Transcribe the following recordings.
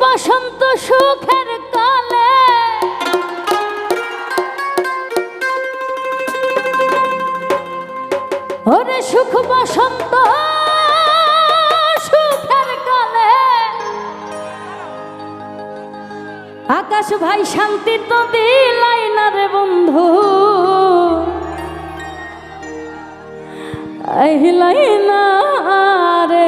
বসন্ত সুখের কালে ওরে সুখ বসন্ত সুখের কালে আকাশ ভাই শান্তি তো দিলাই না রে বন্ধু আহিলাই না রে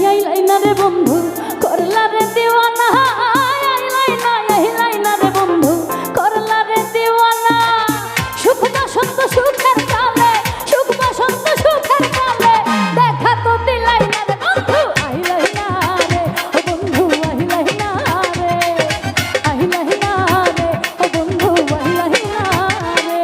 আইলাই না রে বন্ধু করলা রে দিওয়ানা আইলাই না রে বন্ধু করলা রে দিওয়ানা সুখ বসন্ত সুখের কালে সুখ বসন্ত সুখের কালে দেখা তো দিলাই না রে বন্ধু আইলাই না রে ও বন্ধু আইলাই না রে আইলাই না রে ও বন্ধু আইলাই না রে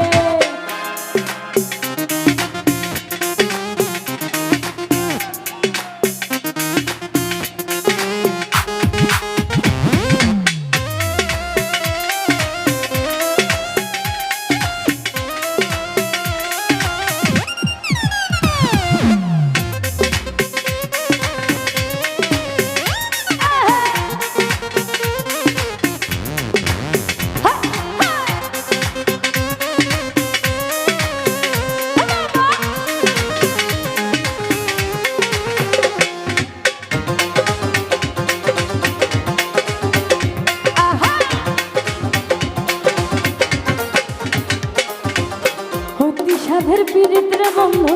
সাধের পীড়িত রে বন্ধু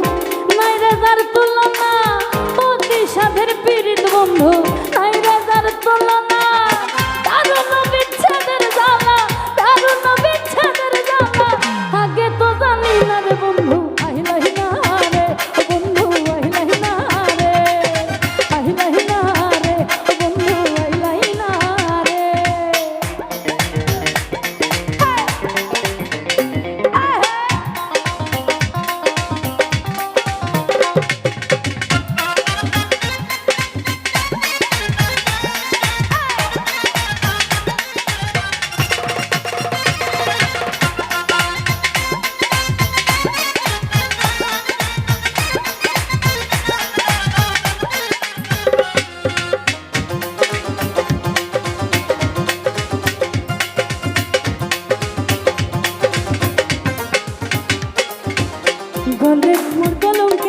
নাই রাজার তুলনা অতি সাধের পীড়িত বন্ধু নাই রাজার তুলনা দারুণ বিচ্ছেদের জ্বালা দারুণ বিচ্ছেদের জ্বালা আগে তো জানি না রে বন্ধু আহিলাই না রে ও বন্ধু আহিলাই না রে আহিলাই না রে ও বন্ধু আহিলাই না রে গলে মোর কলঙ্ক